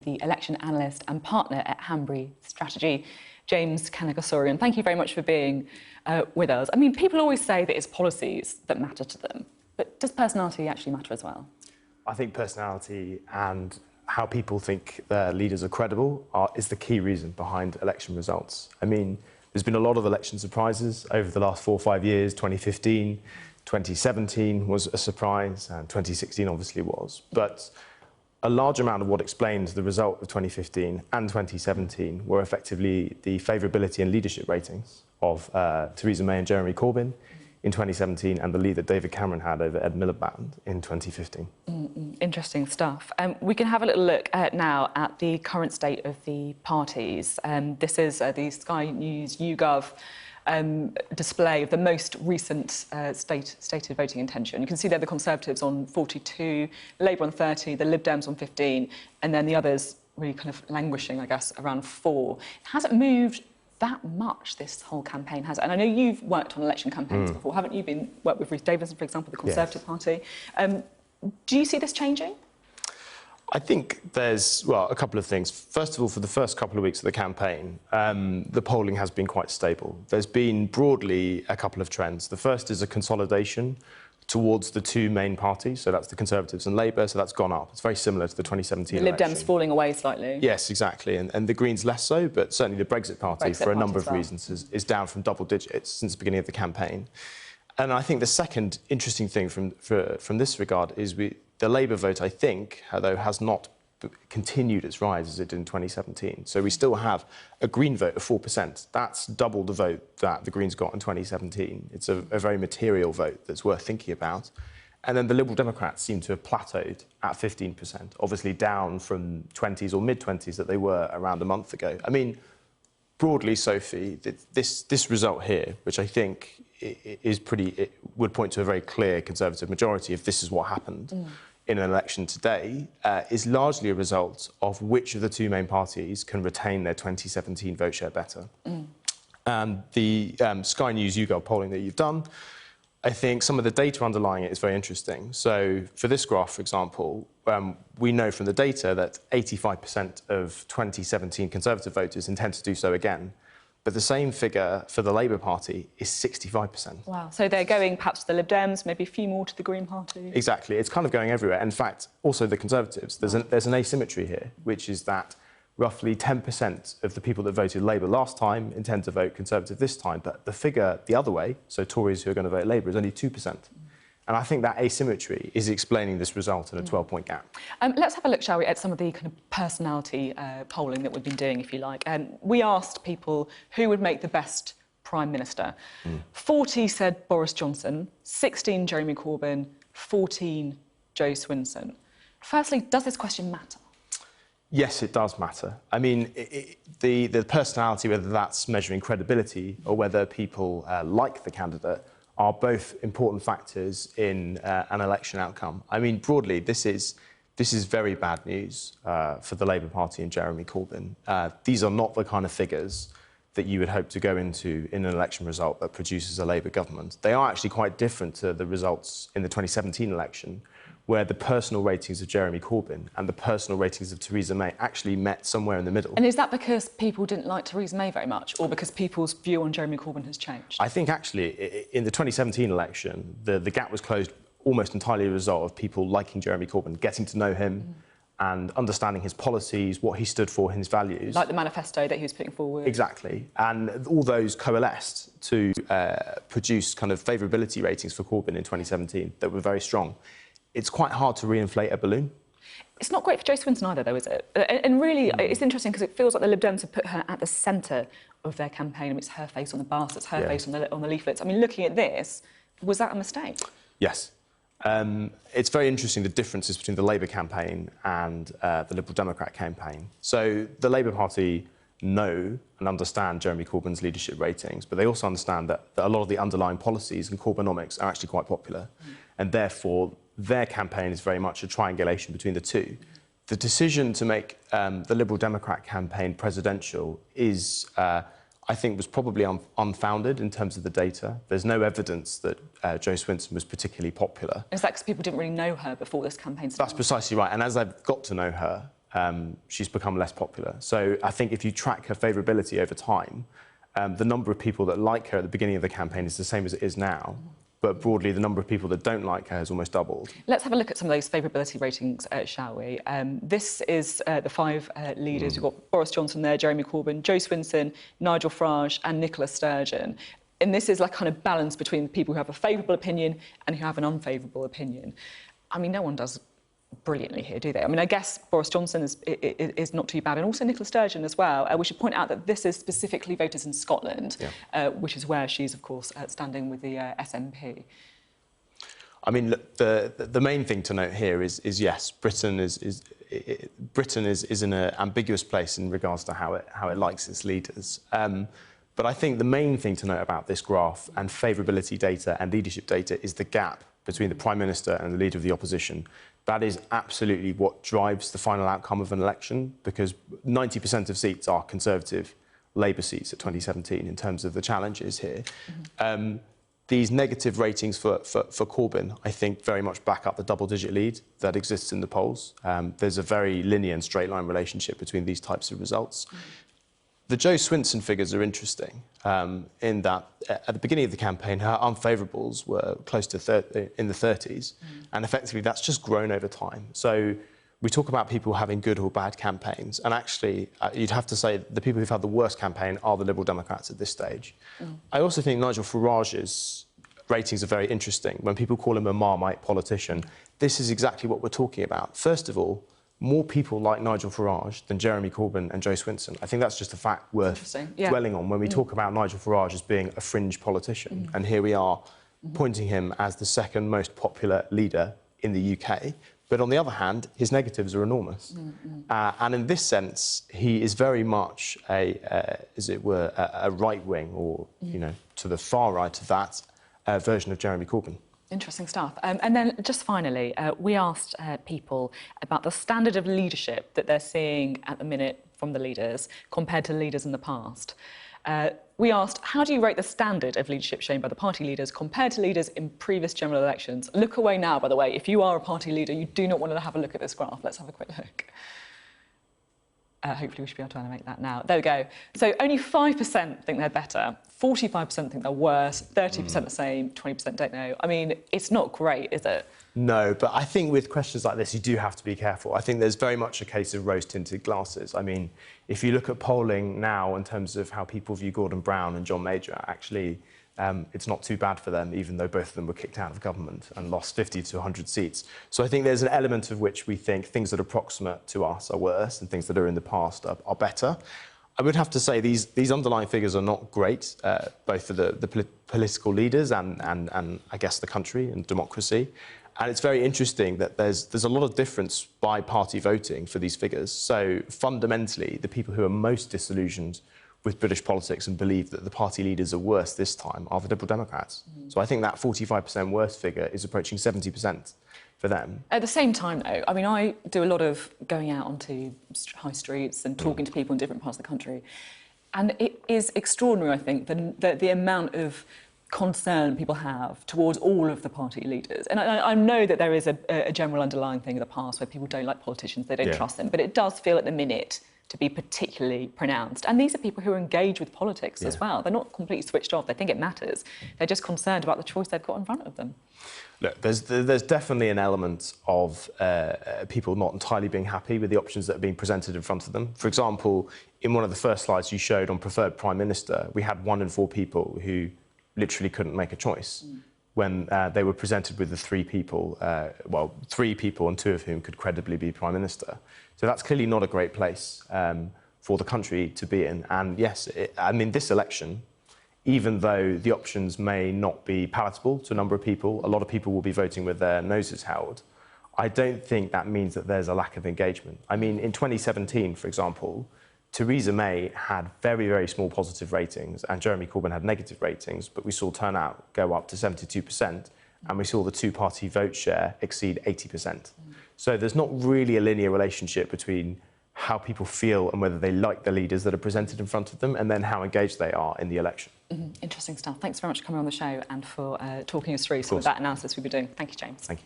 the election analyst and partner at Hanbury Strategy, James Kanagasooriam. Thank you very much for being with us. I mean, people always say that it's policies that matter to them, but does personality actually matter as well? I think personality and how people think their leaders are credible is the key reason behind election results. I mean, there's been a lot of election surprises over the last 4 or 5 years. 2015, 2017 was a surprise, and 2016 obviously was. But a large amount of what explained the result of 2015 and 2017 were effectively the favourability and leadership ratings of Theresa May and Jeremy Corbyn in 2017 and the lead that David Cameron had over Ed Miliband in 2015. Interesting stuff. We can have a little look now at the current state of the parties. This is the Sky News YouGov display of the most recent stated voting intention. You can see there the Conservatives on 42, Labour on 30, the Lib Dems on 15, and then the others really kind of languishing, I guess, around 4. It hasn't moved that much, this whole campaign, has it? And I know you've worked on election campaigns before, haven't you? Worked with Ruth Davidson, for example, the Conservative Party. Do you see this changing? I think there's, well, a couple of things. First of all, for the first couple of weeks of the campaign, the polling has been quite stable. There's been broadly a couple of trends. The first is a consolidation towards the two main parties, so that's the Conservatives and Labour, so that's gone up. It's very similar to the 2017 election. The Lib Dems falling away slightly. Yes, exactly, and the Greens less so, but certainly the Brexit Party, for a number of reasons, is down from double digits since the beginning of the campaign. And I think the second interesting thing from this regard is the Labour vote, I think, although has not continued its rise as it did in 2017. So we still have a Green vote of 4%. That's double the vote that the Greens got in 2017. It's a very material vote that's worth thinking about. And then the Liberal Democrats seem to have plateaued at 15%, obviously down from 20s or mid-20s that they were around a month ago. I mean, broadly, Sophie, this result here, which I think it would point to a very clear Conservative majority if this is what happened in an election today, is largely a result of which of the two main parties can retain their 2017 vote share better. And the Sky News YouGov polling that you've done, I think some of the data underlying it is very interesting. So for this graph, for example, we know from the data that 85% of 2017 Conservative voters intend to do so again. But the same figure for the Labour Party is 65%. Wow. So they're going perhaps to the Lib Dems, maybe a few more to the Green Party? Exactly. It's kind of going everywhere. In fact, also the Conservatives. There's an asymmetry here, which is that roughly 10% of the people that voted Labour last time intend to vote Conservative this time. But the figure the other way, so Tories who are going to vote Labour, is only 2%. And I think that asymmetry is explaining this result in a 12-point gap. Let's have a look, shall we, at some of the kind of personality polling that we've been doing, if you like. We asked people who would make the best Prime Minister. 40 said Boris Johnson, 16 Jeremy Corbyn, 14 Jo Swinson. Firstly, does this question matter? Yes, it does matter. I mean, the personality, whether that's measuring credibility or whether people like the candidate, are both important factors in an election outcome. I mean, broadly, this is very bad news for the Labour Party and Jeremy Corbyn. These are not the kind of figures that you would hope to go into in an election result that produces a Labour government. They are actually quite different to the results in the 2017 election, where the personal ratings of Jeremy Corbyn and the personal ratings of Theresa May actually met somewhere in the middle. And is that because people didn't like Theresa May very much, or because people's view on Jeremy Corbyn has changed? I think actually, in the 2017 election, the gap was closed almost entirely as a result of people liking Jeremy Corbyn, getting to know him and understanding his policies, what he stood for, his values. Like the manifesto that he was putting forward. Exactly. And all those coalesced to produce kind of favourability ratings for Corbyn in 2017 that were very strong. It's quite hard to reinflate a balloon. It's not great for Jo Swinson either, though, is it? And really, it's interesting because it feels like the Lib Dems have put her at the centre of their campaign. I mean, it's her face on the bus, it's her face on the leaflets. I mean, looking at this, was that a mistake? Yes. It's very interesting, the differences between the Labour campaign and the Liberal Democrat campaign. So the Labour Party know and understand Jeremy Corbyn's leadership ratings, but they also understand that a lot of the underlying policies and Corbynomics are actually quite popular. And therefore, their campaign is very much a triangulation between the two. The decision to make the Liberal Democrat campaign presidential is, I think, was probably unfounded in terms of the data. There's no evidence that Jo Swinson was particularly popular. Is that because people didn't really know her before this campaign started? That's precisely right. And as I've got to know her, she's become less popular. So I think if you track her favourability over time, the number of people that like her at the beginning of the campaign is the same as it is now. But broadly, the number of people that don't like her has almost doubled. Let's have a look at some of those favourability ratings, shall we? This is the five leaders. We've got Boris Johnson there, Jeremy Corbyn, Jo Swinson, Nigel Farage and Nicola Sturgeon. And this is like kind of balance between people who have a favourable opinion and who have an unfavourable opinion. I mean, no one does brilliantly here, do they? I mean, I guess Boris Johnson is not too bad, and also Nicola Sturgeon as well. We should point out that this is specifically voters in Scotland, which is where she's, of course, standing with the SNP. I mean, look, the main thing to note here is yes, Britain is in an ambiguous place in regards to how it likes its leaders. But I think the main thing to note about this graph and favourability data and leadership data is the gap between the Prime Minister and the Leader of the Opposition. That is absolutely what drives the final outcome of an election, because 90% of seats are Conservative Labour seats at 2017 in terms of the challenges here. These negative ratings for Corbyn, I think, very much back up the double-digit lead that exists in the polls. There's a very linear and straight-line relationship between these types of results. The Jo Swinson figures are interesting in that at the beginning of the campaign, her unfavourables were close to in the 30s, and effectively that's just grown over time. So we talk about people having good or bad campaigns, and actually you'd have to say the people who've had the worst campaign are the Liberal Democrats at this stage. I also think Nigel Farage's ratings are very interesting. When people call him a Marmite politician, this is exactly what we're talking about. First of all, more people like Nigel Farage than Jeremy Corbyn and Jo Swinson. I think that's just a fact worth dwelling on when we talk about Nigel Farage as being a fringe politician. And here we are pointing him as the second most popular leader in the UK. But on the other hand, his negatives are enormous. And in this sense, he is very much as it were, a right-wing or, you know, to the far right of that version of Jeremy Corbyn. Interesting stuff. And then just finally, we asked people about the standard of leadership that they're seeing at the minute from the leaders compared to leaders in the past. We asked, how do you rate the standard of leadership shown by the party leaders compared to leaders in previous general elections? Look away now, by the way. If you are a party leader, you do not want to have a look at this graph. Let's have a quick look. Hopefully we should be able to animate that now. There we go. So only 5% think they're better, 45% think they're worse, 30% the same, 20% don't know. I mean, it's not great, is it? No, but I think with questions like this, you do have to be careful. I think there's very much a case of rose-tinted glasses. I mean, if you look at polling now in terms of how people view Gordon Brown and John Major, actually, it's not too bad for them, even though both of them were kicked out of government and lost 50 to 100 seats. So I think there's an element of which we think things that are proximate to us are worse and things that are in the past are better. I would have to say these underlying figures are not great, both for the political leaders and I guess the country and democracy. And it's very interesting that there's a lot of difference by party voting for these figures. So fundamentally, the people who are most disillusioned with British politics and believe that the party leaders are worse this time are the Liberal Democrats. So I think that 45% worse figure is approaching 70% for them. At the same time, though, I mean, I do a lot of going out onto high streets and talking to people in different parts of the country. And it is extraordinary, I think, the amount of concern people have towards all of the party leaders. And I know that there is a general underlying thing in the past where people don't like politicians, they don't trust them, but it does feel at the minute to be particularly pronounced. And these are people who are engaged with politics as well. They're not completely switched off. They think it matters. They're just concerned about the choice they've got in front of them. Look, there's definitely an element of people not entirely being happy with the options that are being presented in front of them. For example, in one of the first slides you showed on preferred Prime Minister, we had 1 in 4 people who literally couldn't make a choice when they were presented with the 3 people, well, 3 people and 2 of whom could credibly be Prime Minister. So that's clearly not a great place for the country to be in. And yes, I mean, this election, even though the options may not be palatable to a number of people, a lot of people will be voting with their noses held. I don't think that means that there's a lack of engagement. I mean, in 2017, for example, Theresa May had very, very small positive ratings and Jeremy Corbyn had negative ratings, but we saw turnout go up to 72% and we saw the two-party vote share exceed 80%. So there's not really a linear relationship between how people feel and whether they like the leaders that are presented in front of them and then how engaged they are in the election. Interesting stuff. Thanks very much for coming on the show and for talking us through some of that analysis we've been doing. Thank you, James. Thank you.